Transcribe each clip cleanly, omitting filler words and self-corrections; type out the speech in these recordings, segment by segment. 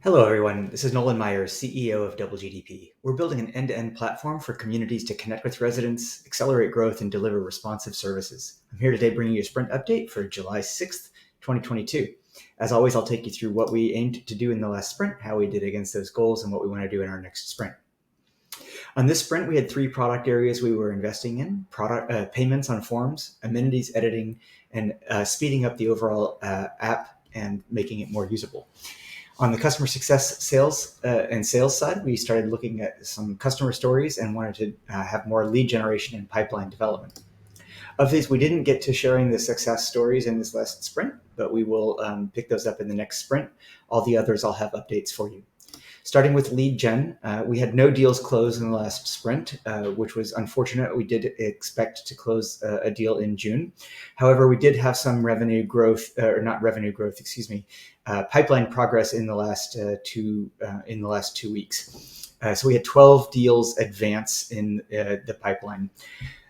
Hello, everyone. This is Nolan Myers, CEO of DoubleGDP. We're building an end-to-end platform for communities to connect with residents, accelerate growth, and deliver responsive services. I'm here today bringing you a sprint update for July 6th, 2022. As always, I'll take you through what we aimed to do in the last sprint, how we did against those goals, and what we want to do in our next sprint. On this sprint, we had three product areas we were investing in: payments on forms, amenities editing, and speeding up the overall app and making it more usable. On the customer success sales side, we started looking at some customer stories and wanted to have more lead generation and pipeline development. Of these, we didn't get to sharing the success stories in this last sprint, but we will pick those up in the next sprint. All the others, I'll have updates for you. Starting with lead gen, we had no deals closed in the last sprint, which was unfortunate. We did expect to close a deal in June. However, we did have some pipeline progress in the last 2 weeks. So we had 12 deals advance in the pipeline.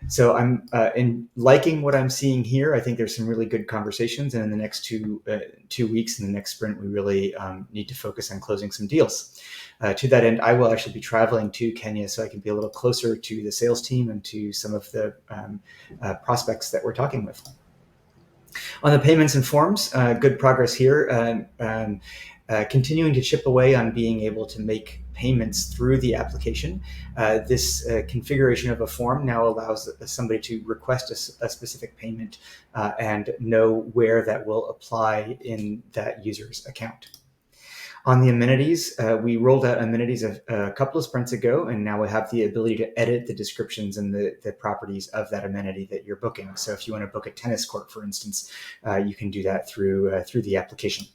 So I'm liking what I'm seeing here. I think there's some really good conversations, and in the next 2 weeks in the next sprint, we really need to focus on closing some deals. To that end, I will actually be traveling to Kenya so I can be a little closer to the sales team and to some of the prospects that we're talking with. On the payments and forms, good progress here. Continuing to chip away on being able to make payments through the application. This configuration of a form now allows somebody to request a specific payment and know where that will apply in that user's account. On the amenities, we rolled out amenities a couple of sprints ago, and now we have the ability to edit the descriptions and the properties of that amenity that you're booking. So if you want to book a tennis court, for instance, you can do that through the application.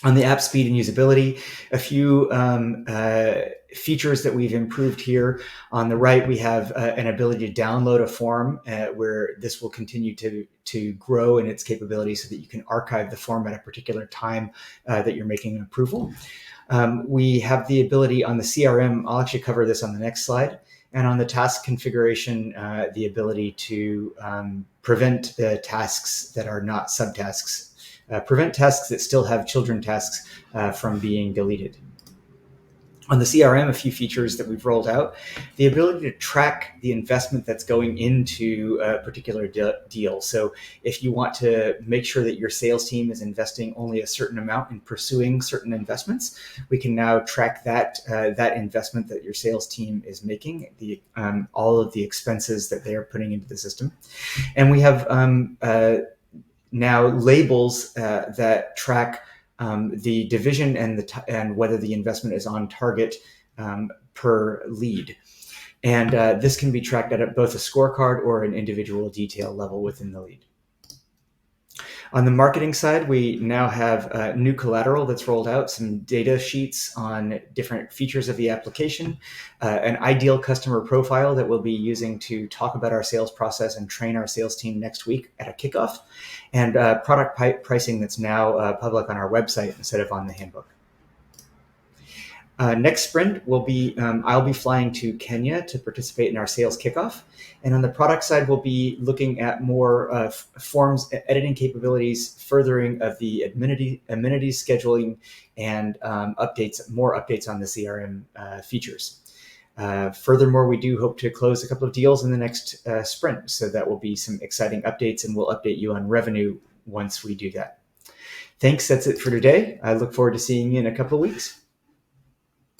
On the app speed and usability, a few features that we've improved here. On the right, we have an ability to download a form where this will continue to grow in its capabilities so that you can archive the form at a particular time that you're making an approval. We have the ability on the CRM, I'll actually cover this on the next slide, and on the task configuration, the ability to prevent the tasks that are not subtasks. Prevent tasks that still have children tasks from being deleted. On the CRM, a few features that we've rolled out: the ability to track the investment that's going into a particular deal. So if you want to make sure that your sales team is investing only a certain amount in pursuing certain investments, we can now track that investment that your sales team is making, all of the expenses that they are putting into the system. And we have now labels that track the division and whether the investment is on target per lead. And this can be tracked at both a scorecard or an individual detail level within the lead. On the marketing side, we now have new collateral that's rolled out, some data sheets on different features of the application, an ideal customer profile that we'll be using to talk about our sales process and train our sales team next week at a kickoff, and product pricing that's now public on our website instead of on the handbook. Next sprint will be, I'll be flying to Kenya to participate in our sales kickoff. And on the product side, we'll be looking at more forms editing capabilities, furthering of the amenities scheduling, and more updates on the CRM features. Furthermore, we do hope to close a couple of deals in the next sprint. So that will be some exciting updates, and we'll update you on revenue once we do that. Thanks, that's it for today. I look forward to seeing you in a couple of weeks.